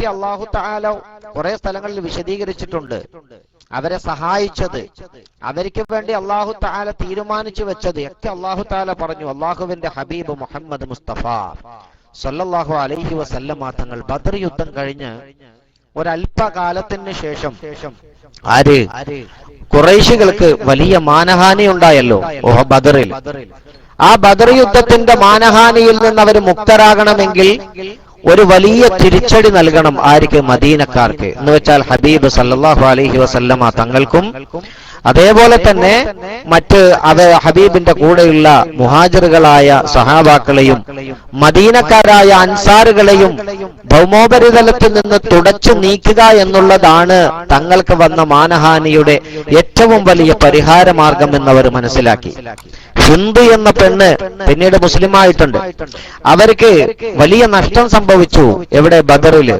പറ്റി അല്ലാഹു തആല കുറെ സ്ഥലങ്ങളിൽ വിശദീകരിച്ചിട്ടുണ്ട്. അവരെ സഹായിച്ചത്, അവർക്ക് വേണ്ടി അല്ലാഹു തആല തീരുമാനിച്ചു വെച്ചത് ഒക്കെ അല്ലാഹു തആല പറഞ്ഞു. അല്ലാഹുവിന്റെ ഹബീബ് മുഹമ്മദ് മുസ്തഫ സല്ലല്ലാഹു അലൈഹി വസല്ലമ തങ്ങൾ ബദർ യുദ്ധം കഴിഞ്ഞ് ഒരല്പകാലത്തിന് ശേഷം ഖുറൈശികൾക്ക് വലിയ മാനഹാനി ഉണ്ടായല്ലോ ബദറിൽ. ആ ബദർ യുദ്ധത്തിന്റെ മാനഹാനിയിൽ നിന്ന് അവർ മുക്തരാകണമെങ്കിൽ ഒരു വലിയ തിരിച്ചടി നൽകണം. ആർക്ക്? മദീനക്കാർക്ക്. എന്ന് വെച്ചാൽ ഹബീബ് സല്ലല്ലാഹു അലൈഹി വസല്ലമ തങ്ങൾക്കും അതേപോലെ തന്നെ മറ്റ് ഹബീബിന്റെ കൂടെയുള്ള മുഹാജിറുകളായ സഹാബാക്കളെയും മദീനക്കാരായ അൻസാറുകളെയും ഭൗമോപരിതലത്തിൽ നിന്ന് തുടച്ചു നീക്കുക എന്നുള്ളതാണ് തങ്ങൾക്ക് വന്ന മാനഹാനിയുടെ ഏറ്റവും വലിയ പരിഹാര മാർഗം എന്നവർ മനസ്സിലാക്കി. ഹിന്ദു എന്ന പെണ്ണ് പിന്നീട് മുസ്ലിമായിട്ടുണ്ട്. അവർക്ക് വലിയ നഷ്ടം സംഭവിച്ചു എവിടെ? ബദറില്.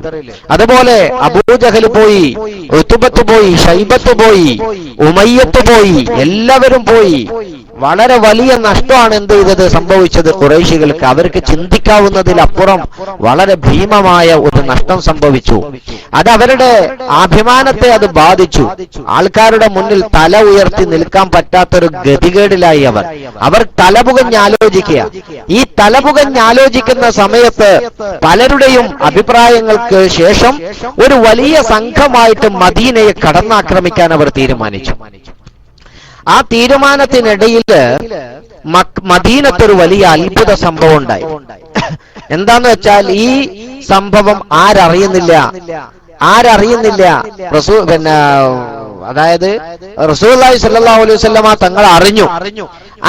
അതുപോലെ അബൂജഹൽ പോയി, ഉത്ബത്ത് പോയി, ഷൈബത്ത് പോയി, ഉമയ്യത്ത് പോയി, എല്ലാവരും പോയി. വളരെ വലിയ നഷ്ടമാണ് എന്ത് ചെയ്തത് സംഭവിച്ചത് ഖുറൈശികൾക്ക്. അവർക്ക് ചിന്തിക്കാവുന്നതിലപ്പുറം വളരെ ഭീമമായ ഒരു നഷ്ടം സംഭവിച്ചു. അത് അവരുടെ അഭിമാനത്തെ അത് ബാധിച്ചു. ആൾക്കാരുടെ മുന്നിൽ തല ഉയർത്തി നിൽക്കാൻ പറ്റാത്തൊരു ഗതികേടിലായി അവർ തലപുകഞ്ഞാലോചിക്കുക. ഈ തലപുകഞ്ഞാലോചിക്കുന്ന സമയത്ത് പലരുടെയും അഭിപ്രായങ്ങൾക്ക് ശേഷം ഒരു വലിയ സംഘമായിട്ട് മദീനയെ കടന്നാക്രമിക്കാൻ അവർ തീരുമാനിച്ചു. ആ തീരുമാനത്തിനിടയിൽ മദീനത്തൊരു വലിയ അത്ഭുത സംഭവം ഉണ്ടായി. എന്താന്ന് വെച്ചാൽ ഈ സംഭവം ആരറിയുന്നില്ല. അതായത് റസൂലുള്ളാഹി സ്വല്ലല്ലാഹു അലൈഹി വസല്ലമ തങ്ങൾ അറിഞ്ഞു.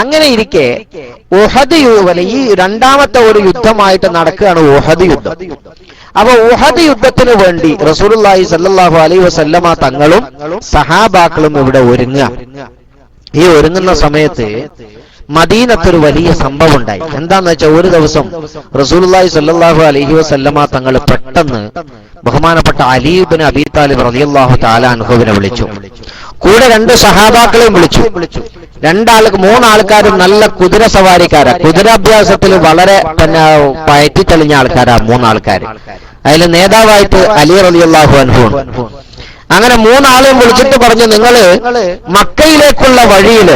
അങ്ങനെ ഇരിക്കെ ഉഹദ് ഈ രണ്ടാമത്തെ ഒരു യുദ്ധമായിട്ട് നടക്കുകയാണ് ഉഹദ് യുദ്ധം. അപ്പൊ ഉഹദ് യുദ്ധത്തിന് വേണ്ടി റസൂലുള്ളാഹി സ്വല്ലല്ലാഹു അലൈഹി വസല്ലമ തങ്ങളും സഹാബാക്കളും ഇവിടെ ഒരുങ്ങുക. ഈ ഒരുങ്ങുന്ന സമയത്ത് മദീനത്തൊരു വലിയ സംഭവം ഉണ്ടായി. എന്താന്ന് വെച്ചാൽ ഒരു ദിവസം റസൂലുള്ളാഹി സ്വല്ലല്ലാഹു അലൈഹി വസല്ലമ തങ്ങൾ പെട്ടെന്ന് ബഹുമാനപ്പെട്ട അലി ഇബ്നു അബീ താലിബ് റളിയല്ലാഹു തആല അൻഹുവിനെ വിളിച്ചു. കൂടെ രണ്ട് സഹാബാക്കളെയും വിളിച്ചു. മൂന്നാൾക്കാരും നല്ല കുതിര സവാരിക്കാരാ, കുതിരാഭ്യാസത്തിൽ വളരെ പയറ്റിത്തെളിഞ്ഞ ആൾക്കാരാ മൂന്നാൾക്കാർ. അതിൽ നേതാവായിട്ട് അലി റളിയല്ലാഹു അൻഹു. അങ്ങനെ മൂന്നാളെയും വിളിച്ചിട്ട് പറഞ്ഞു, നിങ്ങള് മക്കയിലേക്കുള്ള വഴിയില്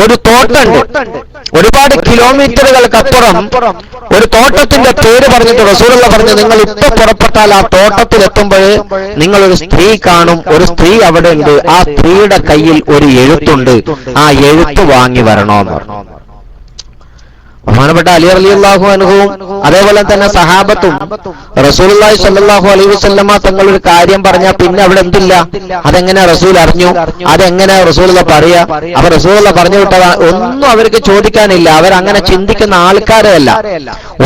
ഒരു തോട്ടമുണ്ട്, ഒരുപാട് കിലോമീറ്ററുകൾക്കപ്പുറം ഒരു തോട്ടത്തിന്റെ പേര് പറഞ്ഞിട്ട് റസൂലുള്ള പറഞ്ഞു, നിങ്ങൾ ഇപ്പൊ പുറപ്പെട്ടാൽ ആ തോട്ടത്തിലെത്തുമ്പോൾ നിങ്ങളൊരു സ്ത്രീ കാണും. ഒരു സ്ത്രീ അവിടെ ഉണ്ട്. ആ സ്ത്രീയുടെ കയ്യിൽ ഒരു എഴുത്തുണ്ട്. ആ എഴുത്ത് വാങ്ങി വരണോന്ന് പറഞ്ഞു. ബഹുമാനപ്പെട്ട അലി റളിയല്ലാഹു അൻഹുവും അതേപോലെ തന്നെ സഹാബത്തും റസൂലുള്ളാഹി സ്വല്ലല്ലാഹു അലൈഹി വസല്ലമ തങ്ങൾ ഒരു കാര്യം പറഞ്ഞാൽ പിന്നെ അവിടെ എന്തില്ല? അതെങ്ങനെ റസൂൽ അറിഞ്ഞു? അതെങ്ങനെ റസൂലുള്ള പറയാ? അവർ റസൂലുള്ള പറഞ്ഞു വിട്ടതാ. ഒന്നും അവർക്ക് ചോദിക്കാനില്ല. അവരങ്ങനെ ചിന്തിക്കുന്ന ആൾക്കാരല്ല.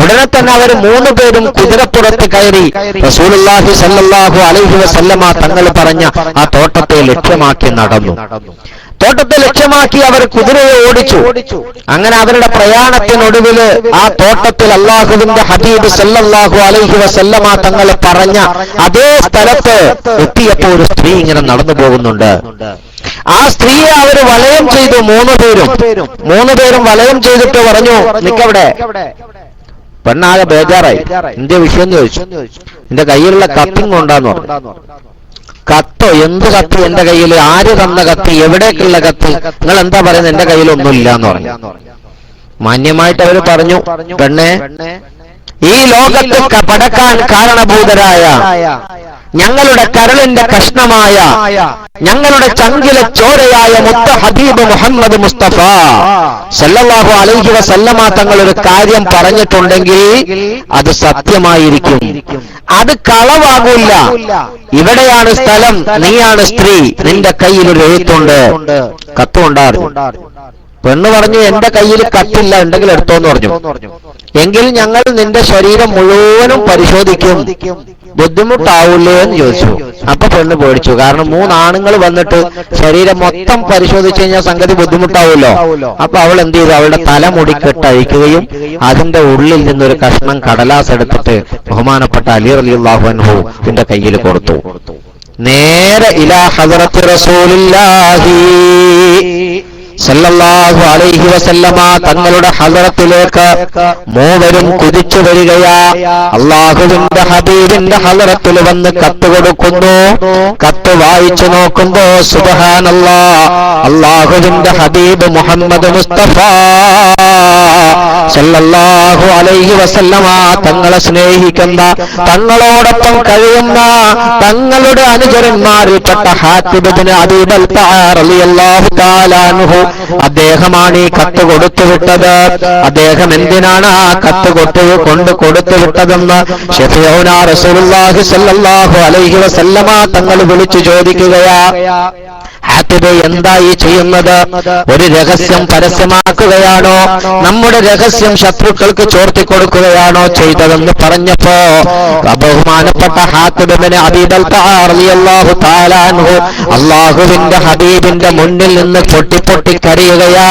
ഉടനെ തന്നെ അവർ മൂന്ന് പേരും കുതിരപ്പുറത്ത് കയറി റസൂലുള്ളാഹി സ്വല്ലല്ലാഹു അലൈഹി വസല്ലമ തങ്ങൾ പറഞ്ഞ ആ തോട്ടത്തെ ലക്ഷ്യമാക്കി നടന്നു. തോട്ടത്തെ ലക്ഷ്യമാക്കി അവർ കുതിരയെ ഓടിച്ചു. അങ്ങനെ അവരുടെ പ്രയാണത്തിനൊടുവില് ആ തോട്ടത്തിൽ അല്ലാഹുവിന്റെ ഹബീബ് സല്ലല്ലാഹു അലൈഹി വസല്ലമ തങ്ങൾ പറഞ്ഞ അതേ സ്ഥലത്ത് എത്തിയപ്പോൾ ഒരു സ്ത്രീ ഇങ്ങനെ നടന്നു പോകുന്നുണ്ട്. ആ സ്ത്രീയെ അവർ വലയം ചെയ്തു. മൂന്ന് പേരും വലയം ചെയ്തിട്ട് പറഞ്ഞു, നിക്കവിടെ. പെണ്ണാകെ ബേജാറായി. എന്റെ വിഷയം എന്ന് ചോദിച്ചു. എന്റെ കയ്യിലുള്ള കത്തിങ് കൊണ്ടാന്ന് പറഞ്ഞു. കത്തോ? എന്ത് കത്തി എന്റെ കയ്യിൽ? ആര് തന്ന കത്തി? എവിടേക്കുള്ള കത്തി? നിങ്ങൾ എന്താ പറയുന്നത്? എന്റെ കയ്യിൽ ഒന്നുമില്ല എന്ന് പറഞ്ഞു. മാന്യമായിട്ട് അവര് പറഞ്ഞു, പെണ്ണെ, ഈ ലോകത്ത് പടക്കാൻ കാരണഭൂതരായ ഞങ്ങളുടെ കരളിന്റെ കഷ്ണമായ ഞങ്ങളുടെ ചങ്കിലെ ചോരയായ മുത്ത ഹബീബ് മുഹമ്മദ് മുസ്തഫ സല്ലല്ലാഹു അലൈഹി വസല്ലമ തങ്ങൾ ഒരു കാര്യം പറഞ്ഞിട്ടുണ്ടെങ്കിൽ അത് സത്യമായിരിക്കും, അത് കളവാകൂല. ഇവിടെയാണ് സ്ഥലം, നീയാണ് സ്ത്രീ, നിന്റെ കയ്യിൽ ഒരു എഴുത്തുണ്ട്, കത്തുണ്ടായിരുന്നു. പെണ്ണ് പറഞ്ഞു, എന്റെ കയ്യിൽ കത്തില്ല, ഉണ്ടെങ്കിൽ എടുത്തോന്ന് പറഞ്ഞു. എങ്കിൽ ഞങ്ങൾ നിന്റെ ശരീരം മുഴുവനും പരിശോധിക്കും, ബുദ്ധിമുട്ടാവൂലേ എന്ന് ചോദിച്ചു. അപ്പൊ പെണ്ണ് പേടിച്ചു. കാരണം മൂന്നാണുങ്ങൾ വന്നിട്ട് ശരീരം മൊത്തം പരിശോധിച്ചു കഴിഞ്ഞാൽ സംഗതി ബുദ്ധിമുട്ടാവുമല്ലോ. അപ്പൊ അവൾ എന്ത് ചെയ്തു? അവളുടെ തലമുടി കെട്ടഴിക്കുകയും അതിന്റെ ഉള്ളിൽ നിന്നൊരു കഷ്ണം കടലാസ് എടുത്തിട്ട് ബഹുമാനപ്പെട്ട അലി റളിയല്ലാഹു അൻഹുവിന്റെ കയ്യിൽ കൊടുത്തു. നേരെ ഇലാ ഹദറത്തി റസൂലില്ലാഹി സല്ലല്ലാഹു അലൈഹി വസല്ലമ തങ്ങളുടെ ഹളറത്തിലേക്ക് മൂവരും കുതിച്ചു വരികയാ. അല്ലാഹുവിന്റെ ഹബീബിന്റെ ഹളറത്തിൽ വന്ന് കത്ത് കൊടുക്കുന്നു. കത്ത് വായിച്ചു നോക്കുമ്പോ സുബ്ഹാനല്ലാഹ്, അല്ലാഹുവിന്റെ ഹബീബ് മുഹമ്മദ് മുസ്തഫ സല്ലല്ലാഹു അലൈഹി വസല്ലമ തങ്ങളെ സ്നേഹിക്കുന്ന, തങ്ങളോടൊപ്പം കഴിയുന്ന തങ്ങളുടെ അനുചരന്മാരിൽപ്പെട്ട ഹാത്തിബ് ഇബ്നു അബീ ബൽതഅ റളിയല്ലാഹു തആല അൻഹു, അദ്ദേഹമാണ് ഈ കത്ത് കൊടുത്തുവിട്ടത്. അദ്ദേഹം എന്തിനാണ് ആ കത്ത് കൊടുത്തുവിട്ടതെന്ന് ശഫീഉനാ റസൂലുള്ളാഹി സ്വല്ലല്ലാഹു അലൈഹി വസല്ലമ തങ്ങൾ വിളിച്ചു ചോദിക്കുകയാ. ഹാത്തിബ് എന്തായി ചെയ്യുന്നത്? ഒരു രഹസ്യം പരസ്യമാക്കുകയാണോ? നമ്മുടെ രഹസ്യം ശത്രുക്കൾക്ക് ചോർത്തിക്കൊടുക്കുകയാണോ ചെയ്തതെന്ന് പറഞ്ഞപ്പോ ബഹുമാനപ്പെട്ട ഹാത്തിബ് ഇബ്നു അബീ ബൽതഅ റളിയല്ലാഹു തആല അൻഹു അല്ലാഹുവിന്റെ ഹബീബിന്റെ മുന്നിൽ നിന്ന് പൊട്ടി കരയുകയാ.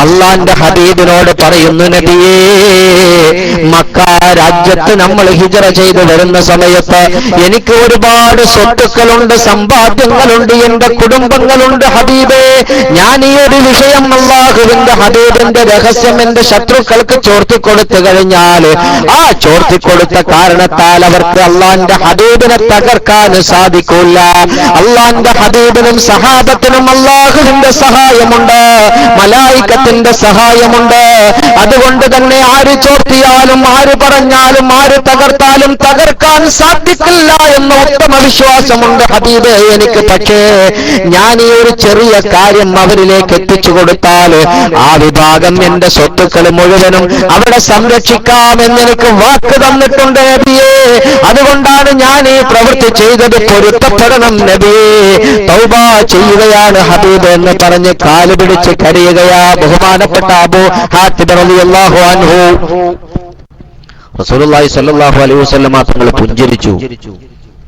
അല്ലാഹുവിന്റെ ഹബീബിനോട് പറയുന്നു, നബിയേ, മക്ക രാജ്യത്ത് നമ്മൾ ഹിജ്റ ചെയ്തു വരുന്ന സമയത്ത് എനിക്ക് ഒരുപാട് സ്വത്തുക്കളുണ്ട്, സമ്പാദ്യങ്ങളുണ്ട്, എന്റെ കുടുംബങ്ങളുണ്ട്. ഹബീബേ, ഞാൻ ഈ ഒരു വിഷയം അല്ലാഹുവിന്റെ ഹബീബിന്റെ രഹസ്യം എന്റെ ശത്രുക്കൾക്ക് ചോർത്തിക്കൊടുത്തു കഴിഞ്ഞാൽ ആ ചോർത്തിക്കൊടുത്ത കാരണത്താൽ അവർക്ക് അല്ലാഹുവിന്റെ ഹബീബിനെ തകർക്കാൻ സാധിക്കില്ല. അല്ലാഹുവിന്റെ ഹബീബിനും സഹാബത്തിനും അല്ലാഹുവിന്റെ സഹായമുണ്ട്, മലായികത്തിന്റെ സഹായമുണ്ട്. അതുകൊണ്ട് തന്നെ ആര് ചോർത്തിയാലും, ആര് പറഞ്ഞാലും, ആര് തകർത്താലും തകർക്കാൻ സാധിക്കില്ല എന്ന ഉത്തമ വിശ്വാസമുണ്ട് ഹബീബേ എനിക്ക്. പക്ഷേ ഞാൻ ഈ ഒരു ചെറിയ കാര്യം അവരിലേക്ക് എത്തിച്ചു കൊടുത്താൽ ആ വിഭാഗം എന്റെ സ്വത്തുക്കൾ മുഴുവനും അവിടെ സംരക്ഷിക്കാമെന്ന് എനിക്ക് വാക്ക് തന്നിട്ടുണ്ട് നബിയേ. അതുകൊണ്ടാണ് ഞാൻ ഈ പ്രവൃത്തി ചെയ്തത്, പൊരുത്തപ്പെടണം നബിയേ, തൗബ ചെയ്യുകയാണ് ഹബീബ് എന്ന് പറഞ്ഞ് കാല് പിടിച്ച് കരയുകയാ ബഹുമാനപ്പെട്ട അബൂ ഹാത്തിബ് റളിയല്ലാഹു അൻഹു. റസൂലുള്ളാഹി സ്വല്ലല്ലാഹു അലൈഹി വസല്ലമ തങ്ങൾ പുഞ്ചിരിച്ചു.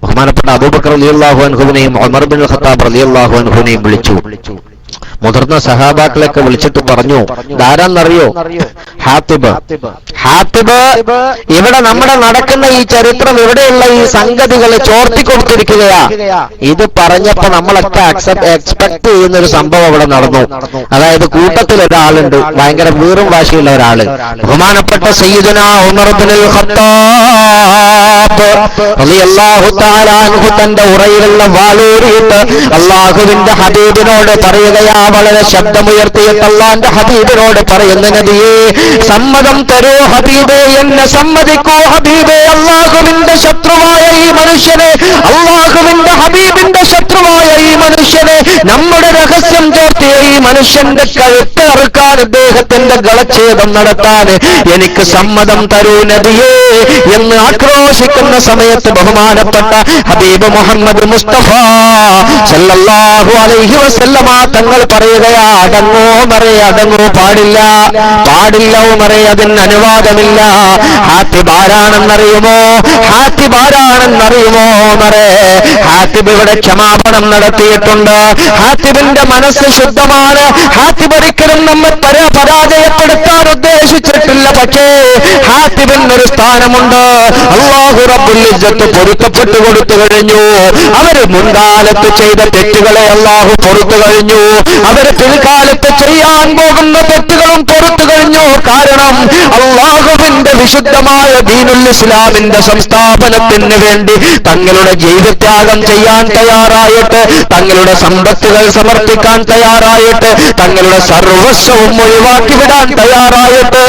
ബഹുമാനപ്പെട്ട അബൂബക്കർ റളിയല്ലാഹു അൻഹുവിനെയും ഉമർ ഇബ്നുൽ ഖത്താബ് റളിയല്ലാഹു അൻഹുവിനെയും വിളിച്ചു. മുതിർന്ന സഹാബാക്കളൊക്കെ വിളിച്ചിട്ട് പറഞ്ഞു, ധാരാന്നറിയോ? ഹാത്തിബ്. ഇവിടെ നമ്മുടെ നടക്കുന്ന ഈ ചരിത്രം, ഇവിടെയുള്ള ഈ സംഗതികൾ ചോർത്തിക്കൊടുത്തിരിക്കുകയാ. ഇത് പറഞ്ഞപ്പോ നമ്മളൊക്കെ എക്സ്പെക്ട് ചെയ്യുന്ന ഒരു സംഭവം അവിടെ നടന്നു. അതായത് കൂട്ടത്തിൽ ഒരാളുണ്ട്, ഭയങ്കര വീറും വാശിയുള്ള ഒരാള്, ബഹുമാനപ്പെട്ട സയ്യിദുനാ ഉമർ ഇബ്നുൽ ഖത്താബ് റളിയല്ലാഹു തആല അൻഹു തന്റെ ഉറയിലുള്ള വാളൂരിയിട്ട് അല്ലാഹുവിന്റെ ഹബീബിനോട് പറയുകയാ, വളരെ ശബ്ദമുയർത്തിയിട്ട് അല്ലാഹുവിന്റെ ഹബീബിനോട് പറയുന്ന, നബിയേ, സമ്മതം തരൂ ഹബീബേ, എന്നെ സമ്മതിക്കൂ ഹബീബേ, അല്ലാഹുവിന്റെ ശത്രുവായ ഈ മനുഷ്യനെ, അല്ലാഹുവിന്റെ ഹബീബിന്റെ ശത്രുവായ ഈ മനുഷ്യനെ, നമ്മുടെ രഹസ്യം ചോർത്തിയ ഈ മനുഷ്യന്റെ കഴുത്ത് അറുക്കാൻ, അദ്ദേഹത്തിന്റെ ഗളച്ഛേദം നടത്താൻ എനിക്ക് സമ്മതം തരൂ നബിയേ എന്ന് ആക്രോശിക്കുന്ന സമയത്ത് ബഹുമാനപ്പെട്ട ഹബീബ് മുഹമ്മദ് മുസ്തഫ സല്ലല്ലാഹു അലൈഹി വസല്ലമ തങ്ങൾ പറയുകയാ, അടങ്ങോ മറേ, അടങ്ങോ, പാടില്ല ഉമറേ, അതിന് അനുവാദമില്ല. ഹാത്തിബ് ആരാണെന്നറിയുമോ? ഉമറേ, ഹാത്തിബ് ഇവിടെ ക്ഷമാപണം നടത്തിയിട്ടുണ്ട്. ഹാത്തിബിന്റെ മനസ്സ് ശുദ്ധമാണ്. ഹാത്തിബ് ഒരിക്കലും നമ്മെ പരാജയപ്പെടുത്താൻ ഉദ്ദേശിച്ചിട്ടില്ല. പക്ഷേ ഹാത്തിബിന് ഒരു സ്ഥാനമുണ്ട്. അല്ലാഹു റബ്ബുൽ ഇസ്സത്ത് പൊരുത്തപ്പെട്ടു കൊടുത്തു കഴിഞ്ഞു. അവര് മുൻകാലത്ത് ചെയ്ത തെറ്റുകളെ അല്ലാഹു പൊറുത്തു കഴിഞ്ഞു. അവര് പിൽക്കാലത്ത് ചെയ്യാൻ പോകുന്ന തെറ്റുകളും പൊറുത്തു കഴിഞ്ഞു. കാരണം അല്ലാഹുവിന്റെ വിശുദ്ധമായ ദീനുൽ ഇസ്ലാമിന്റെ സംസ്ഥാപനത്തിന് വേണ്ടി തങ്ങളുടെ ജീവിതത്യാഗം ചെയ്യാൻ തയ്യാറായിട്ട്, തങ്ങളുടെ സമ്പത്തുകൾ സമർപ്പിക്കാൻ തയ്യാറായിട്ട്, തങ്ങളുടെ സർവസ്വവും ഒഴിവാക്കി വിടാൻ തയ്യാറായിട്ട്,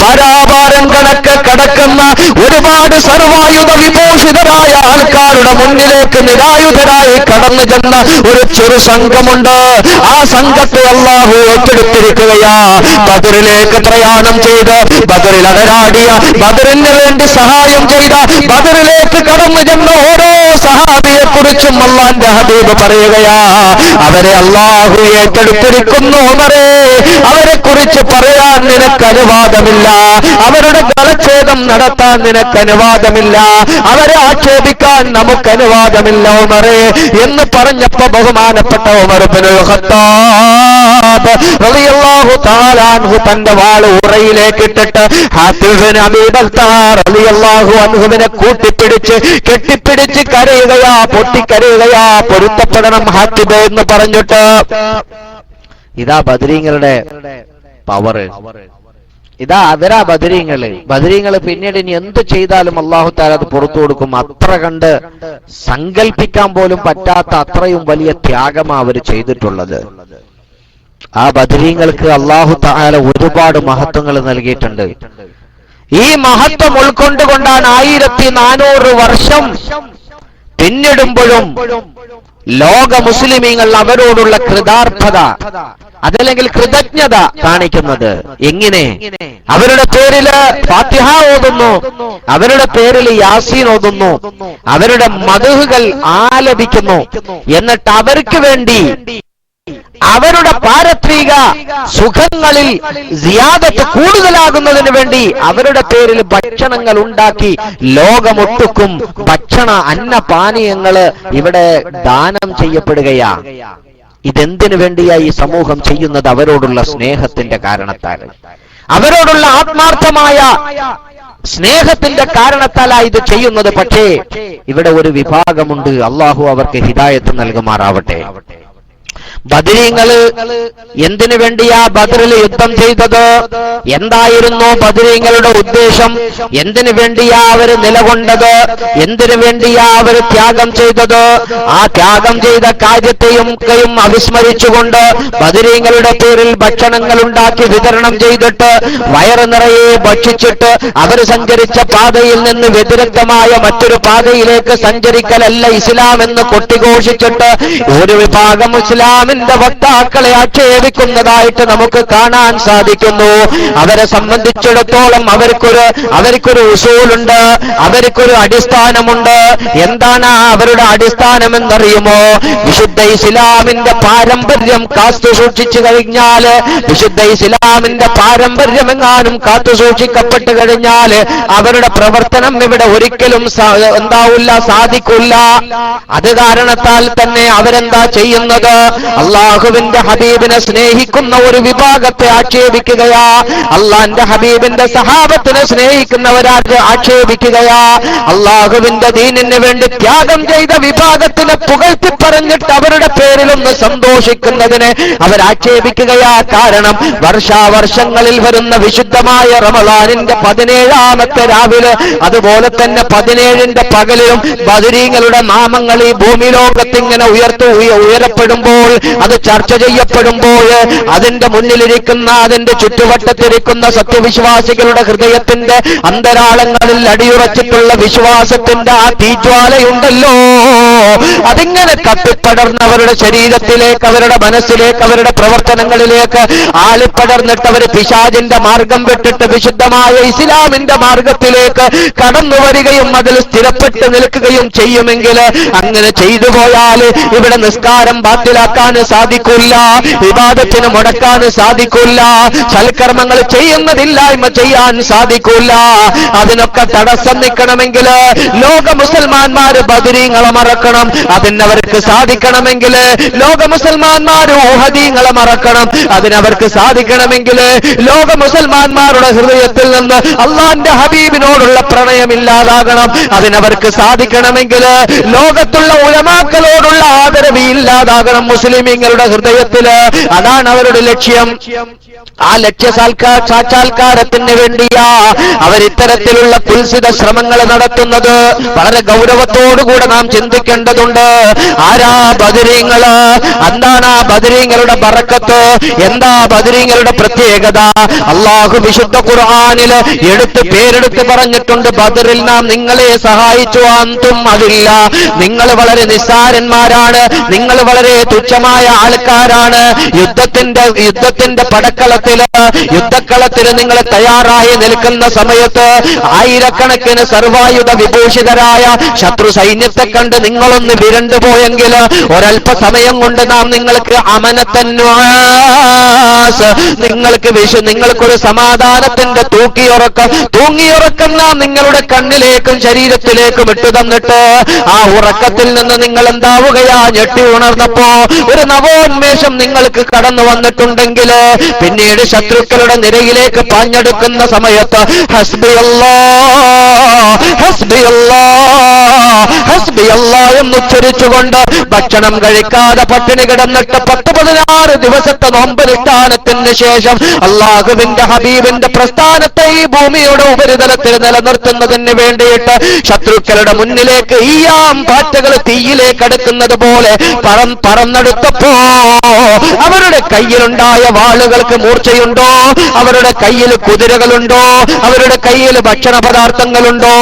പരാഭാരം കണക്ക് കടക്കുന്ന ഒരുപാട് സർവായുധ വിഭൂഷിതരായ ആൾക്കാരുടെ മുന്നിലേക്ക് നിരായുധരായി കടന്നു ചെന്ന ഒരു ചെറു സംഘമുണ്ട്. ആ സംഘത്തെ അല്ലാഹു ഏറ്റെടുത്തിരിക്കുകയാ. ബദറിലേക്ക് പ്രയാണം ചെയ്ത്, ബദറിൽ അടരാടിയ, ബദറിന് വേണ്ടി സഹായം ചെയ്ത, ബദറിലേക്ക് കടന്നു ചെന്ന ഓരോ സഹാബിയെ കുറിച്ചും അല്ലാഹുവിന്റെ ഹബീബ് പറയുകയാ, അവരെ അല്ലാഹു ഏറ്റെടുത്തിരിക്കുന്നു ഉമറേ. അവരെ കുറിച്ച് പറയാൻ നിനക്ക് അനുവാദമില്ല, അവരുടെ ഗളച്ഛേദം നടത്താൻ നിനക്ക് അനുവാദമില്ല, അവരെ ആക്ഷേപിക്കാൻ നമുക്ക് അനുവാദമില്ല ഉമറേ എന്ന് പറഞ്ഞപ്പോ ബഹുമാനപ്പെട്ട ഉമർ ഇബ്നുൽ ഖത്താബ് റളിയല്ലാഹു തആല അൻഹു തന്റെ വാള് ഉറയിലേക്ക് ഇട്ടിട്ട് ഹാത്തിബ് ഇബ്നു അബീ ബൽതഅ റളിയല്ലാഹു അൻഹുവിനെ കെട്ടിപ്പിടിച്ച് കരയുകയാ, പൊട്ടിക്കരയുകയാ, പൊരുത്തപ്പെടണം ഹാത്തിബ് എന്ന് പറഞ്ഞിട്ട്. ഇതാ ബദരീങ്ങളുടെ പവർ, ഇതാ അവരാ ബദരീങ്ങള് പിന്നീട് ഇനി എന്ത് ചെയ്താലും അല്ലാഹു തആല അത് പുറത്തു കൊടുക്കും. അത്ര കണ്ട് സങ്കല്പിക്കാൻ പോലും പറ്റാത്ത അത്രയും വലിയ ത്യാഗമാണ് അവർ ചെയ്തിട്ടുള്ളത്. ആ ബദരീങ്ങൾക്ക് അല്ലാഹു തആല ഒരുപാട് മഹത്വങ്ങൾ നൽകിയിട്ടുണ്ട്. ഈ മഹത്വം ഉൾക്കൊണ്ടുകൊണ്ടാണ് 1400 വർഷം പിന്നിടുമ്പോഴും ലോക മുസ്ലിമീങ്ങൾ അവരോടുള്ള കൃതാർത്ഥത അതല്ലെങ്കിൽ കൃതജ്ഞത കാണിക്കുന്നത്. എങ്ങനെ? അവരുടെ പേരില് ഫാത്തിഹ ഓതുന്നു, അവരുടെ പേരിൽ യാസീൻ ഓതുന്നു, അവരുടെ മദ്ഹുകൾ ആലപിക്കുന്നു. എന്നിട്ട് അവർക്ക് വേണ്ടി അവരുടെ പാരത്രിക സുഖങ്ങളിൽ സിയാദത്ത് കൂടുതലാകുന്നതിന് വേണ്ടി അവരുടെ പേരിൽ ഭക്ഷണങ്ങൾ ഉണ്ടാക്കി ലോകമൊട്ടുക്കും ഭക്ഷണ അന്നപാനീയങ്ങള് ഇവിടെ ദാനം ചെയ്യപ്പെടുകയാ. ഇതെന്തിനു വേണ്ടിയാ ഈ സമൂഹം ചെയ്യുന്നത്? അവരോടുള്ള സ്നേഹത്തിന്റെ കാരണത്താൽ, അവരോടുള്ള ആത്മാർത്ഥമായ സ്നേഹത്തിന്റെ കാരണത്താലാ ഇത് ചെയ്യുന്നത്. പക്ഷേ ഇവിടെ ഒരു വിഭാഗമുണ്ട്, അള്ളാഹു അവർക്ക് ഹിദായത്ത് നൽകുമാറാവട്ടെ. ബദരീങ്ങള് എന്തിനു വേണ്ടിയാ ബദറിൽ യുദ്ധം ചെയ്തത്? എന്തായിരുന്നു ബദരീങ്ങളുടെ ഉദ്ദേശം? എന്തിനു വേണ്ടിയാ അവര് നിലകൊണ്ടത്? എന്തിനു വേണ്ടിയാ അവര് ത്യാഗം ചെയ്തത്? ആ ത്യാഗം ചെയ്ത കാര്യത്തെയും അവിസ്മരിച്ചുകൊണ്ട് ബദരീങ്ങളുടെ പേരിൽ ഭക്ഷണങ്ങൾ ഉണ്ടാക്കി വിതരണം ചെയ്തിട്ട് വയറ് നിറയെ ഭക്ഷിച്ചിട്ട് അവർ സഞ്ചരിച്ച പാതയിൽ നിന്ന് വ്യതിരിക്തമായ മറ്റൊരു പാതയിലേക്ക് സഞ്ചരിക്കലല്ല ഇസ്ലാം എന്ന് കൊട്ടിഘോഷിച്ചിട്ട് ഒരു വിഭാഗം ഇസ്ലാമിന്റെ വക്താക്കളെ ആക്ഷേപിക്കുന്നതായിട്ട് നമുക്ക് കാണാൻ സാധിക്കുന്നു. അവരെ സംബന്ധിച്ചിടത്തോളം അവർക്കൊരു ഉസൂലുണ്ട്, അവർക്കൊരു അടിസ്ഥാനമുണ്ട്. എന്താണ് അവരുടെ അടിസ്ഥാനം എന്നറിയുമോ? വിശുദ്ധ ഇസ്ലാമിന്റെ പാരമ്പര്യം കാത്തു സൂക്ഷിച്ചു കഴിഞ്ഞാൽ, വിശുദ്ധ ഇസ്ലാമിന്റെ പാരമ്പര്യം എങ്ങാനും കാത്തു സൂക്ഷിക്കപ്പെട്ടു കഴിഞ്ഞാൽ അവരുടെ പ്രവർത്തനം ഇവിടെ ഒരിക്കലും സാധിക്കില്ല. അത് കാരണത്താൽ തന്നെ അവരെന്താ ചെയ്യുന്നത്? അള്ളാഹുവിന്റെ ഹബീബിനെ സ്നേഹിക്കുന്ന ഒരു വിഭാഗത്തെ ആക്ഷേപിക്കുകയാ, അള്ളാന്റെ ഹബീബിന്റെ സഹാബത്തിനെ സ്നേഹിക്കുന്നവരാറ്റ് ആക്ഷേപിക്കുകയാ, അള്ളാഹുവിന്റെ ദീനിന് വേണ്ടി ത്യാഗം ചെയ്ത വിഭാഗത്തിനെ പുകഴ്ത്തി പറഞ്ഞിട്ട് അവരുടെ പേരിലൊന്ന് സന്തോഷിക്കുന്നതിനെ അവരാക്ഷേപിക്കുകയാ. കാരണം വർഷാവർഷങ്ങളിൽ വരുന്ന വിശുദ്ധമായ റമളാനിന്റെ 17ാമത്തെ രാവിലെ അതുപോലെ തന്നെ 17ന്റെ പകലിലും ബദരീങ്ങളുടെ നാമങ്ങൾ ഈ ഭൂമി ലോകത്തിങ്ങനെ ഉയരപ്പെടുമ്പോൾ, അത് ചർച്ച ചെയ്യപ്പെടുമ്പോൾ, അതിന്റെ മുന്നിലിരിക്കുന്ന അതിന്റെ ചുറ്റുവട്ടത്തിരിക്കുന്ന സത്യവിശ്വാസികളുടെ ഹൃദയത്തിന്റെ അന്തരാളങ്ങളിൽ അടിയുറച്ചിട്ടുള്ള വിശ്വാസത്തിന്റെ ആ തീജ്വാലയുണ്ടല്ലോ, അതിങ്ങനെ കത്തിപ്പടർന്നവരുടെ ശരീരത്തിലേക്ക്, അവരുടെ മനസ്സിലേക്ക്, അവരുടെ പ്രവർത്തനങ്ങളിലേക്ക് ആളിപ്പടർന്നിട്ട് അവർ പിശാചിന്റെ മാർഗം വിട്ടിട്ട് വിശുദ്ധമായ ഇസ്ലാമിന്റെ മാർഗത്തിലേക്ക് കടന്നു വരികയും അതിൽ സ്ഥിരപ്പെട്ട് നിൽക്കുകയും ചെയ്യുമെങ്കിൽ, അങ്ങനെ ചെയ്തു പോയാൽ ഇവിടെ നിസ്കാരം ബാത്തിലാക്കാൻ സാധിക്കില്ല, വിവാദത്തിന് മുടക്കാൻ സാധിക്കില്ല, സൽക്കർമ്മങ്ങൾ ചെയ്യുന്നതില്ലായ്മ ചെയ്യാൻ സാധിക്കില്ല. അതിനൊക്കെ തടസ്സം നിൽക്കണമെങ്കിൽ ലോക മുസൽമാന്മാര് ബദരീങ്ങളെ മറക്കണം. അതിനവർക്ക് സാധിക്കണമെങ്കിൽ ലോക മുസൽമാന്മാര് ഉഹദീങ്ങളെ മറക്കണം. അതിനവർക്ക് സാധിക്കണമെങ്കിൽ ലോക മുസൽമാന്മാരുടെ ഹൃദയത്തിൽ നിന്ന് അള്ളാന്റെ ഹബീബിനോടുള്ള പ്രണയമില്ലാതാകണം. അതിനവർക്ക് സാധിക്കണമെങ്കിൽ ലോകത്തുള്ള ഉലമാക്കളോടുള്ള ആദരവ് ഇല്ലാതാകണം മുസ്ലിമീങ്ങളുടെ ഹൃദയത്തില്. അതാണ് അവരുടെ ലക്ഷ്യം. ആ ലക്ഷ്യ സാക്ഷാത്കാരത്തിന് വേണ്ടിയാ അവരിത്തരത്തിലുള്ള കുൽസിത ശ്രമങ്ങൾ നടത്തുന്നത്. വളരെ ഗൗരവത്തോടുകൂടെ നാം ചിന്തിക്കേണ്ടതുണ്ട്. ആരാ ബദരീങ്ങള്? എന്താണ് ആ ബദരീങ്ങളുടെ ബറക്കത്ത്? എന്താ ബദരീങ്ങളുടെ പ്രത്യേകത? അള്ളാഹു വിശുദ്ധ ഖുർആനില് പേരെടുത്ത് പറഞ്ഞിട്ടുണ്ട്, ബദറിൽ നാം നിങ്ങളെ സഹായിച്ചു, അന്തും അതില്ല, നിങ്ങൾ വളരെ നിസ്സാരന്മാരാണ്, നിങ്ങൾ വളരെ തുച്ഛമായ ആൾക്കാരാണ്. യുദ്ധത്തിന്റെ യുദ്ധക്കളത്തിൽ നിങ്ങൾ തയ്യാറായി നിൽക്കുന്ന സമയത്ത് ആയിരക്കണക്കിന് സർവായുധ വിഭൂഷിതരായ ശത്രു സൈന്യത്തെ കണ്ട് നിങ്ങളൊന്ന് വിരണ്ടു പോയെങ്കിൽ ഒരല്പ സമയം കൊണ്ട് നാം നിങ്ങൾക്ക് നിങ്ങൾക്കൊരു സമാധാനത്തിന്റെ തൂങ്ങിയുറക്കം നാം നിങ്ങളുടെ കണ്ണിലേക്കും ശരീരത്തിലേക്കും ഇട്ടു തന്നിട്ട് ആ ഉറക്കത്തിൽ നിന്ന് നിങ്ങൾ എന്താവുകയാ? ഞെട്ടി ഉണർന്നപ്പോ ഒരു നവോന്മേഷം നിങ്ങൾക്ക് കടന്നു വന്നിട്ടുണ്ടെങ്കിൽ പിന്നീട് ശത്രുക്കളുടെ നിരയിലേക്ക് പാഞ്ഞെടുക്കുന്ന സമയത്ത് ഹസ്ബി അല്ലാഹ് ഹസ്ബി അല്ലാഹ് ഹസ്ബി അല്ലാ എന്ന് ഉച്ചരിച്ചുകൊണ്ട് ഭക്ഷണം കഴിക്കാതെ പട്ടിണി കിടന്നിട്ട് 10-16 ദിവസത്തെ നോമ്പനുഷ്ഠാനത്തിന് ശേഷം അല്ലാഹുവിന്റെ ഹബീബിന്റെ പ്രസ്ഥാനത്തെ ഈ ഭൂമിയുടെ ഉപരിതലത്തിൽ നിലനിർത്തുന്നതിന് വേണ്ടിയിട്ട് ശത്രുക്കളുടെ മുന്നിലേക്ക് ഈയാം പാറ്റകൾ തീയിലേക്ക് അടുക്കുന്നത് പോലെ പറന്നെടുത്തപ്പോ അവരുടെ കയ്യിലുണ്ടായ വാളുകൾക്ക് മൂർച്ചയുണ്ടോ? അവരുടെ കയ്യിൽ കുതിരകളുണ്ടോ? അവരുടെ കയ്യിൽ ഭക്ഷണ പദാർത്ഥങ്ങളുണ്ടോ?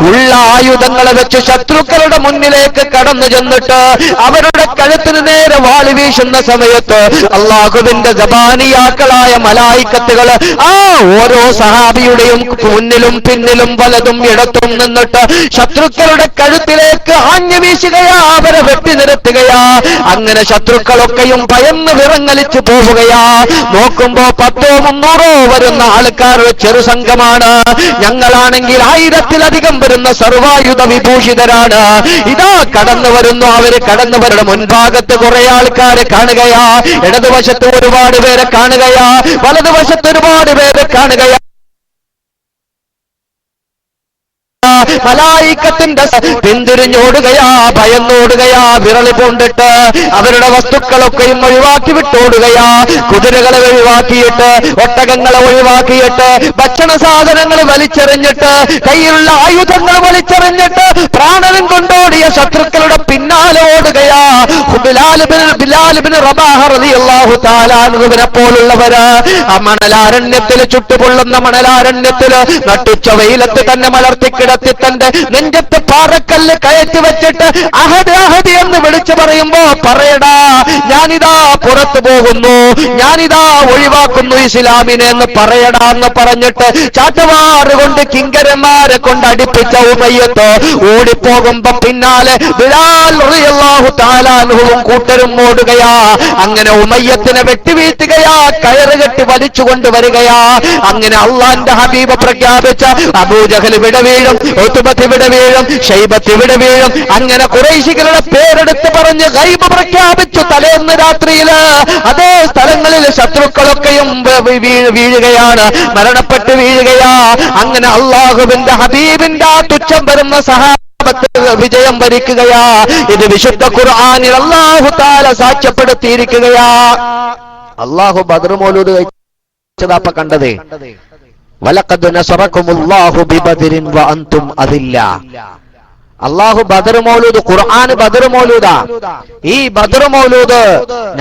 ഉള്ള ആയുധങ്ങളെ വെച്ച് ശത്രുക്കളുടെ മുന്നിലേക്ക് കടന്നു ചെന്നിട്ട് അവരുടെ കഴുത്തിന് നേരെ വാളി വീശുന്ന സമയത്ത് അല്ലാഹുവിന്റെ ജബാനിയാക്കളായ മലായിക്കത്തുകൾ ആ ഓരോ സഹാബിയുടെയും മുന്നിലും പിന്നിലും വലതും ഇടത്തും നിന്നിട്ട് ശത്രുക്കളുടെ കഴുത്തിലേക്ക് ആഞ്ഞു വീശുകയാ, അവരെ വെട്ടി നിർത്തുകയാ. അങ്ങനെ ശത്രുക്കളൊക്കെയും ഭയന്ന് വിറങ്ങലിച്ചു പോവുകയാ. നോക്കുമ്പോ 100-300 വരുന്ന ആൾക്കാരുടെ ചെറുസംഘമാണ്. ഞങ്ങളാണെങ്കിൽ 1000-ത്തിലധികം വരുന്ന സർവായുധ വിഭൂഷിതരാണ്. ഇതാ കടന്നു വരുന്നു. അവര് കടന്നുവരുടെ മുൻഭാഗത്ത് കുറെ ആൾക്കാരെ കാണുകയാ, ഇടതുവശത്ത് ഒരുപാട് പേരെ കാണുകയാ, വലതുവശത്ത് ഒരുപാട് പേരെ കാണുകയാ. മലായിക്കത്തിന്റെ പിന്തിരിഞ്ഞോടുകയാ, ഭയന്നോടുകയാ, വിരളി പൂണ്ടിട്ട് അവരുടെ വസ്തുക്കളൊക്കെയും ഒഴിവാക്കി വിട്ടോടുകയാ. കുതിരകളെ ഒഴിവാക്കിയിട്ട്, ഒട്ടകങ്ങളെ ഒഴിവാക്കിയിട്ട്, ഭക്ഷണ സാധനങ്ങൾ വലിച്ചെറിഞ്ഞിട്ട്, കയ്യിലുള്ള ആയുധങ്ങൾ വലിച്ചെറിഞ്ഞിട്ട് പ്രാണനും കൊണ്ടോടിയ ശത്രുക്കളുടെ പിന്നാലെ ഓടുകയാ. ബിലാൽ ഇബ്നു റബാഹ റളിയല്ലാഹു തആല അൻഹുവിനെ പോലുള്ളവര് ആ മണലാരണ്യത്തിൽ, ചുട്ടുപൊള്ളുന്ന മണലാരണ്യത്തിൽ നട്ടുച്ച വെയിലത്ത് തന്നെ മലർത്തിക്കിടത്തി തന്റെ നെഞ്ചത്ത് പാറക്കല്ല് കയറ്റി വെച്ചിട്ട് അഹദ് അഹദ് എന്ന് വിളിച്ചു പറയുമ്പോ പറയടാ, ഞാനിതാ പുറത്തു പോകുന്നു, ഞാനിതാ ഒഴിവാക്കുന്നു ഇസ്ലാമിനെ എന്ന് പറയടാ എന്ന് പറഞ്ഞിട്ട് ചാട്ടുവാറ് കൊണ്ട് കിങ്കരന്മാരെ കൊണ്ട് അടിപ്പിച്ച ഉമയ്യത്ത് ഓടിപ്പോകുമ്പോ പിന്നാലെ ബിലാൽ റളിയല്ലാഹു തആല അൻഹുവും കൂട്ടരും ഓടുകയാ. അങ്ങനെ ഉമയ്യത്തിനെ വെട്ടിവീഴ്ത്തുകയാ, കയറുകെട്ടി വലിച്ചു കൊണ്ടുവരികയാ. അങ്ങനെ അള്ളാന്റെ ഹബീബ് പ്രഖ്യാപിച്ച അബൂജഹൽ ഇവിടെ വീഴും, ഉത്ബത്ത് ഇവിടെ വീഴും, ഷൈബത്ത് ഇവിടെ വീഴും. അങ്ങനെ ഖുറൈശികളുടെ പേരെടുത്ത് പറഞ്ഞ് ഗൈബ് പ്രഖ്യാപിച്ചു. തലേന്ന് രാത്രിയില് അതേ സ്ഥലങ്ങളിൽ ശത്രുക്കളൊക്കെയും വീഴുകയാണ്, മരണപ്പെട്ട് വീഴുകയാ. അങ്ങനെ അള്ളാഹുവിന്റെ ഹബീബിന്റെ ആ തുച്ഛം വരുന്ന വിജയം വരിക്കുകയാ. ഇത് വിശുദ്ധ ഖുർആനിൽ അല്ലാഹു തആല സാക്ഷ്യപ്പെടുത്തിയിരിക്കുകയാ. അല്ലാഹു ബദർ മൗലൂദ് കഴിച്ചതാപ്പ കണ്ടത്. വലഖദ് നസറകുമുല്ലാഹു ബിബദരിൻ വഅൻതും അദില്ല. അല്ലാഹു ബദർ മൗലൂദ്, ഖുർആൻ ബദർ മൗലൂദാ. ഈ ബദർ മൗലൂദ്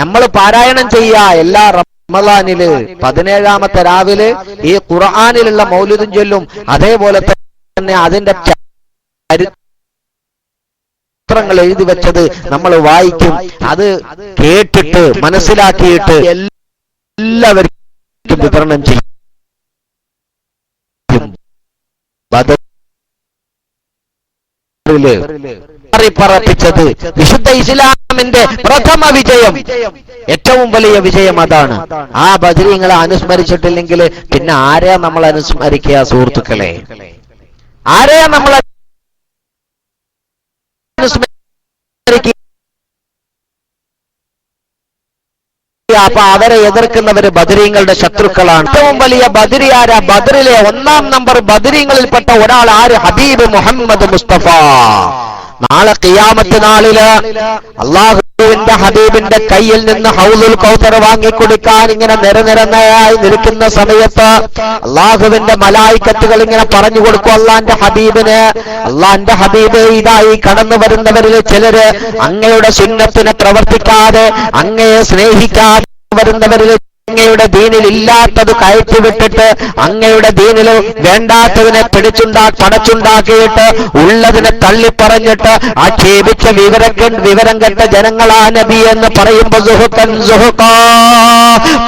നമ്മൾ പാരായണം ചെയ്യാ എല്ലാ റമളാനില് 17ാമത്തെ രാവിലെ ഈ ഖുർആനിലുള്ള മൗലൂദും ചൊല്ലും. അതേപോലെ തന്നെ അതിന്റെ ചരിത്രങ്ങൾ എഴുതി വെച്ചത് നമ്മൾ വായിക്കും. അത് കേട്ടിട്ട് മനസ്സിലാക്കിയിട്ട് എല്ലാവർക്കും വിതരണം ചെയ്യും. പറപ്പിച്ചത് വിശുദ്ധ ഇസ്ലാമിന്റെ പ്രഥമ വിജയം, ഏറ്റവും വലിയ വിജയം അതാണ്. ആ ബദരീങ്ങളെ അനുസ്മരിച്ചിട്ടില്ലെങ്കിൽ പിന്നെ ആരെയാ നമ്മൾ അനുസ്മരിക്കുക സുഹൃത്തുക്കളെ? ആരെയാ നമ്മൾ അനുസ്മരിക്കുക? അപ്പൊ അവരെ എതിർക്കുന്നവര് ബദരീങ്ങളുടെ ശത്രുക്കളാണ്. ഏറ്റവും വലിയ ബദരി ആരാ? ബദറിലെ 1-ാം നമ്പർ ബദരീങ്ങളിൽപ്പെട്ട ഒരാൾ ആര്? ഹബീബ് മുഹമ്മദ് മുസ്തഫ. നാളെ ഖിയാമത്ത് നാളില് അല്ലാഹുവിന്റെ ഹബീബിന്റെ കയ്യിൽ നിന്ന് ഹൗലുൽ കൗസർ വാങ്ങിക്കൊടുക്കാൻ ഇങ്ങനെ നിരനിരയായി നിൽക്കുന്ന സമയത്ത് അല്ലാഹുവിന്റെ മലായിക്കത്തുകൾ ഇങ്ങനെ പറഞ്ഞു കൊടുക്കും അള്ളാന്റെ ഹബീബിന്. അള്ളാന്റെ ഹബീബ് ഇതായി കടന്നു വരുന്നവരിൽ ചിലര് അങ്ങയുടെ സുന്നത്തിനെ പ്രവർത്തിക്കാതെ, അങ്ങയെ സ്നേഹിക്കാതെ വരുന്നവരിൽ അങ്ങയുടെ ദീനിൽ ഇല്ലാത്തത് കയറ്റിവിട്ടിട്ട് അങ്ങയുടെ ദീനിൽ വേണ്ടാത്തതിനെ പടച്ചുണ്ടാക്കിയിട്ട് ഉള്ളതിനെ തള്ളിപ്പറഞ്ഞിട്ട് ആക്ഷേപിച്ച വിവരം കെട്ട ജനങ്ങളാ നബി എന്ന് പറയുമ്പോൾ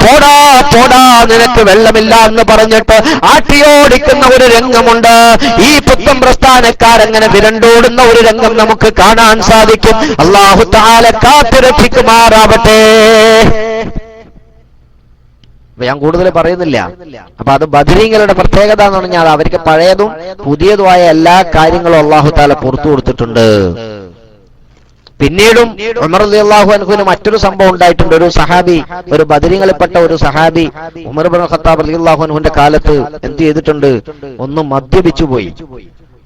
പോടാ പോടാ നിനക്ക് വെള്ളമില്ല എന്ന് പറഞ്ഞിട്ട് ആട്ടിയോടിക്കുന്ന ഒരു രംഗമുണ്ട്. ഈ പുത്തൻ പ്രസ്ഥാനക്കാരങ്ങനെ വിരണ്ടോടുന്ന ഒരു രംഗം നമുക്ക് കാണാൻ സാധിക്കും. അല്ലാഹു തആല കാത്തുരക്ഷിക്കുമാറാവട്ടെ. ഞാൻ കൂടുതൽ പറയുന്നില്ല. അപ്പൊ അത് ബദരീങ്ങളുടെ പ്രത്യേകത എന്ന് പറഞ്ഞാൽ അവർക്ക് പഴയതും പുതിയതുമായ എല്ലാ കാര്യങ്ങളും അല്ലാഹു തആല പുറത്തു കൊടുത്തിട്ടുണ്ട്. പിന്നീടും ഉമർ റളിയല്ലാഹു അൻഹുവിന് മറ്റൊരു സംഭവം ഉണ്ടായിട്ടുണ്ട്. ഒരു സഹാബി, ഒരു ബദരീങ്ങളിൽപ്പെട്ട ഒരു സഹാബി ഉമർ ഇബ്നു ഖത്താബ് റളിയല്ലാഹു അൻഹുവിന്റെ കാലത്ത് എന്ത് ചെയ്തിട്ടുണ്ട്? ഒന്ന് മദ്യപിച്ചു പോയി.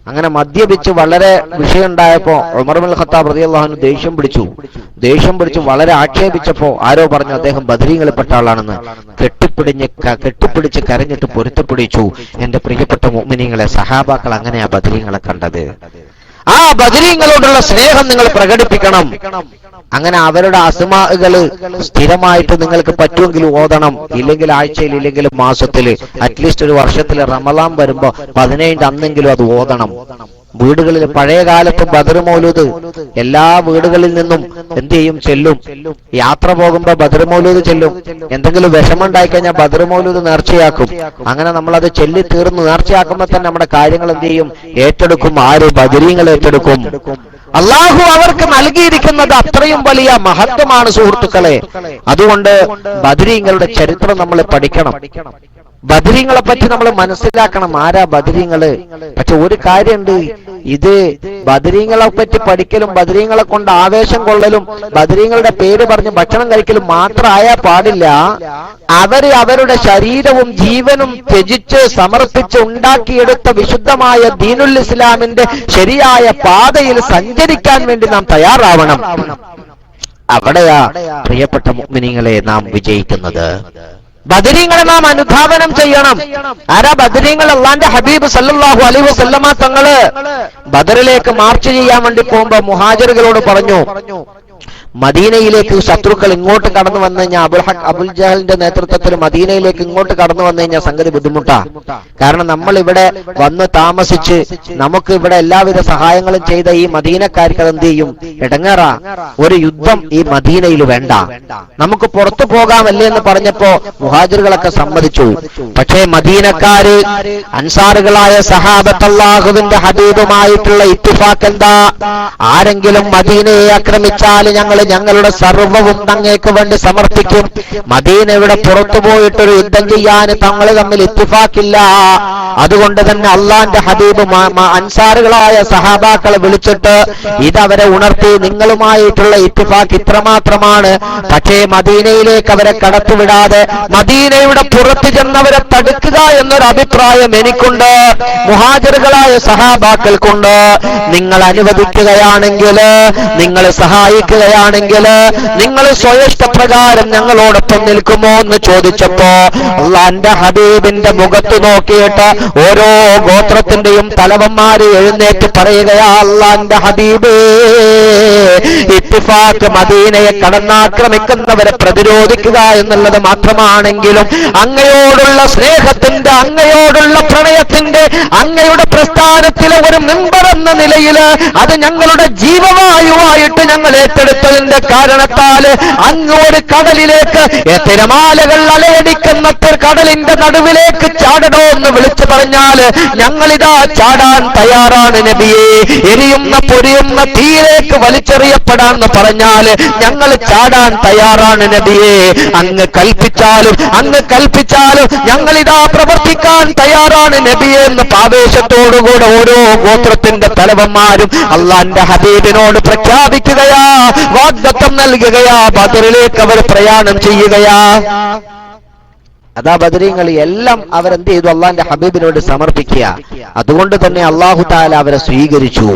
അങ്ങനെ മദ്യപിച്ച് വളരെ വിഷയമുണ്ടായപ്പോ ഉമർ ഇബ്നുൽ ഖത്താബ് റളിയല്ലാഹു അൻഹു ദേഷ്യം പിടിച്ചു വളരെ ആക്ഷേപിച്ചപ്പോ ആരോ പറഞ്ഞു അദ്ദേഹം ബദരീങ്ങളിൽപ്പെട്ട ആളാണെന്ന്. കെട്ടിപ്പിടിച്ച് കരഞ്ഞിട്ട് പൊരുത്തപ്പിടിച്ചു. എന്റെ പ്രിയപ്പെട്ട മുഅ്മിനീങ്ങളെ, സഹാബാക്കൾ അങ്ങനെയാ ബദരീങ്ങളെ കണ്ടത്. ആ ബദരീങ്ങളോടുള്ള സ്നേഹം നിങ്ങൾ പ്രകടിപ്പിക്കണം. അങ്ങനെ അവരുടെ അസ്മാഅുകള് സ്ഥിരമായിട്ട് നിങ്ങൾക്ക് പറ്റുമെങ്കിൽ ഓതണം. ഇല്ലെങ്കിൽ ആഴ്ചയിൽ, ഇല്ലെങ്കിൽ മാസത്തിൽ, അറ്റ്ലീസ്റ്റ് ഒരു വർഷത്തിൽ റമളാൻ വരുമ്പോ 17 അന്നെങ്കിലും അത് ഓതണം. വീടുകളിൽ പഴയ കാലത്ത് ബദർ മൗലൂദ് എല്ലാ വീടുകളിൽ നിന്നും എന്ത് ചെയ്യും, ചെല്ലും. യാത്ര പോകുമ്പോ ബദർ മൗലൂദ് ചെല്ലും. എന്തെങ്കിലും വിഷമം ഉണ്ടായി കഴിഞ്ഞാൽ ബദർ മൗലൂദ് നേർച്ചയാക്കും. അങ്ങനെ നമ്മളത് ചെല്ലി തീർന്ന് നേർച്ചയാക്കുമ്പോ തന്നെ നമ്മുടെ കാര്യങ്ങൾ എന്ത് ചെയ്യും, ഏറ്റെടുക്കും. ആര്? ബദരീങ്ങൾ ഏറ്റെടുക്കും. അള്ളാഹു അവർക്ക് നൽകിയിരിക്കുന്നത് അത്രയും വലിയ മഹത്വമാണ് സുഹൃത്തുക്കളെ. അതുകൊണ്ട് ബദരീങ്ങളുടെ ചരിത്രം നമ്മൾ പഠിക്കണം. ബദരീങ്ങളെ പറ്റി നമ്മൾ മനസ്സിലാക്കണം. ആരാ ബദരീങ്ങള്? പക്ഷെ ഒരു കാര്യമുണ്ട്, ഇത് ബദരീങ്ങളെ പറ്റി പഠിക്കലും ബദരീങ്ങളെ കൊണ്ട് ആവേശം കൊള്ളലും ബദരീങ്ങളുടെ പേര് പറഞ്ഞ് ഭക്ഷണം കഴിക്കലും മാത്രമായാൽ പാടില്ല. അവരുടെ ശരീരവും ജീവനും ത്യജിച്ച് സമർപ്പിച്ച് ഉണ്ടാക്കിയെടുത്ത വിശുദ്ധമായ ദീനുൽ ഇസ്ലാമിന്റെ ശരിയായ പാതയിൽ സഞ്ചരിക്കാൻ വേണ്ടി നാം തയ്യാറാവണം. അവിടെയാ പ്രിയപ്പെട്ട മുഅ്മിനീങ്ങളെ നാം വിജയിക്കുന്നത്. ബദരീങ്ങളെ നാം അനുധാവനം ചെയ്യണം. ആരാ ബദരീങ്ങൾ? അല്ലാഹുവിന്റെ ഹബീബ് സല്ലല്ലാഹു അലൈഹി വസല്ലമ തങ്ങള് ബദറിലേക്ക് മാർച്ച് ചെയ്യാൻ വേണ്ടി പോകുമ്പോ മുഹാജിറുകളോട് പറഞ്ഞു, മദീനയിലേക്ക് ശത്രുക്കൾ ഇങ്ങോട്ട് കടന്നു വന്നു കഴിഞ്ഞാൽ അബുൽ ജഹലിന്റെ നേതൃത്വത്തിൽ മദീനയിലേക്ക് ഇങ്ങോട്ട് കടന്നു വന്നു കഴിഞ്ഞാൽ സംഗതി ബുദ്ധിമുട്ടാ. കാരണം നമ്മൾ ഇവിടെ വന്ന് താമസിച്ച് നമുക്ക് ഇവിടെ എല്ലാവിധ സഹായങ്ങളും ചെയ്ത ഈ മദീനക്കാർക്ക് അത് എന്ത് ചെയ്യും, ഇടങ്ങേറാ. ഒരു യുദ്ധം ഈ മദീനയിൽ വേണ്ട, നമുക്ക് പുറത്തു പോകാമല്ലേ എന്ന് പറഞ്ഞപ്പോ മുഹാജിറുകളൊക്കെ സമ്മതിച്ചു. പക്ഷേ മദീനക്കാര് അൻസാറുകളായ സഹാബത്ത് അല്ലാഹുവിന്റെ ഹബീബുമായിട്ടുള്ള ഇത്തിഫാഖ് എന്താ? ആരെങ്കിലും മദീനയെ ആക്രമിച്ചാൽ ഞങ്ങളുടെ സർവ്വവും അങ്ങേക്ക് വേണ്ടി സമർപ്പിക്കും. മദീനയുടെ പുറത്തു പോയിട്ടൊരു യുദ്ധം ചെയ്യാൻ തങ്ങൾ തമ്മിൽ ഇത്തിഫാക്കില്ല. അതുകൊണ്ട് തന്നെ അള്ളാന്റെ ഹബീബ് അൻസാറുകളായ സഹാബാക്കളെ വിളിച്ചിട്ട് ഇതവരെ ഉണർത്തി, നിങ്ങളുമായിട്ടുള്ള ഇത്തിഫാക്ക് ഇത്രമാത്രമാണ്. പക്ഷേ മദീനയിലേക്ക് അവരെ കടത്തിവിടാതെ മദീനയുടെ പുറത്ത് ചെന്നവരെ തടുക്കുക എന്നൊരു അഭിപ്രായം എനിക്കുണ്ട്, മുഹാജിറുകളായ സഹാബാക്കൾക്കുണ്ട്. നിങ്ങൾ അനുവദിക്കുകയാണെങ്കിൽ, നിങ്ങൾ സഹായിക്കുകയാണെങ്കിൽ, നിങ്ങൾ സ്വയഷ്ടപ്രകാരം ഞങ്ങളോടൊപ്പം നിൽക്കുമോ എന്ന് ചോദിച്ചപ്പോ അല്ലാഹുവിന്റെ ഹബീബിന്റെ മുഖത്ത് നോക്കിയിട്ട് ഓരോ ഗോത്രത്തിന്റെയും തലവന്മാര് എഴുന്നേറ്റ് പറയുകയാ, അല്ലാഹുവിന്റെ ഹബീബേ, ഇത്തിഫാഖ് മദീനയെ കടന്നാക്രമിക്കുന്നവരെ പ്രതിരോധിക്കുക എന്നുള്ളത് മാത്രമാണെങ്കിലും അങ്ങയോടുള്ള സ്നേഹത്തിന്റെ, അങ്ങയോടുള്ള പ്രണയത്തിന്റെ, അങ്ങയുടെ പ്രസ്ഥാനത്തിലെ ഒരു മെമ്പർ എന്ന നിലയിൽ അത് ഞങ്ങളുടെ ജീവവായുവായിട്ട് ഞങ്ങൾ ഏറ്റെടുത്തതിന്റെ കാരണത്താൽ അങ്ങ് ഒരു കടലിലേക്ക്, തിരമാലകൾ അലയടിക്കുന്ന കടലിന്റെ നടുവിലേക്ക് ചാടണോ എന്ന് വിളിച്ചു പറഞ്ഞാൽ ഞങ്ങളിതാ ചാടാൻ തയ്യാറാണ് നബിയേ. എരിയുന്ന പൊരിയുന്ന തീയിലേക്ക് വലിച്ചെറിയപ്പെടാന്ന് പറഞ്ഞാൽ ഞങ്ങൾ ചാടാൻ തയ്യാറാണ് നബിയേ. അങ്ങ് കൽപ്പിച്ചാലും ഞങ്ങളിതാ പ്രവർത്തിക്കാൻ തയ്യാറാണ് നബിയേ എന്ന് ആവേശത്തോടുകൂടെ ഓരോ ഗോത്രത്തിന്റെ തലവന്മാരും അല്ലാഹുവിന്റെ ഹബീബിനോട് പ്രഖ്യാപിക്കുകയാ, വാഗ്ദത്തം നൽകുകയാ, ബദറിലേക്ക് അവർ പ്രയാണം ചെയ്യുകയാ. അതാ ബദരീങ്ങൾ എല്ലാം അവരെന്ത് ചെയ്തു, അള്ളാഹുവിന്റെ ഹബീബിനോട് സമർപ്പിക്കുക. അതുകൊണ്ട് തന്നെ അല്ലാഹു തആല അവരെ സ്വീകരിച്ചു.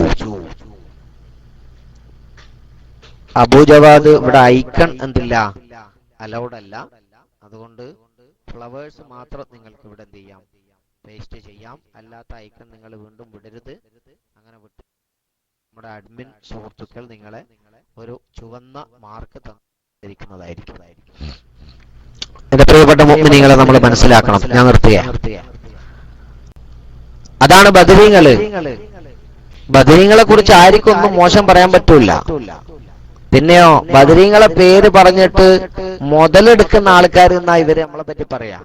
അബൂജവാദ് ഇവിടെ ഐക്കൺ എന്തില്ല, അലൗഡ് അല്ല. അതുകൊണ്ട് ഫ്ലവേഴ്സ് മാത്രം നിങ്ങൾക്ക് ഇവിടെ എന്ത് ചെയ്യാം, പേസ്റ്റ് ചെയ്യാം. അല്ലാത്ത ഐക്കൺ നിങ്ങൾ വീണ്ടും വിടരുത്. അങ്ങനെ വിട്ട് നമ്മുടെ അഡ്മിൻ സുഹൃത്തുക്കൾ നിങ്ങളെ ഒരു ചുവന്ന മാർക്ക് തന്നിരിക്കുന്നതായിരിക്കും. എന്റെ പ്രിയപ്പെട്ട മുഅ്മിനീങ്ങളെ നമ്മൾ മനസ്സിലാക്കണം. ഞാൻ നിർത്തിയ അതാണ് ബദരീങ്ങള്. ബദരീങ്ങളെ കുറിച്ച് ആർക്കും ഒന്നും മോശം പറയാൻ പറ്റൂല. പിന്നെയോ ബദരീങ്ങളെ പേര് പറഞ്ഞിട്ട് മുതലെടുക്കുന്ന ആൾക്കാർ എന്നാ ഇവര് നമ്മളെ പറ്റി പറയാം.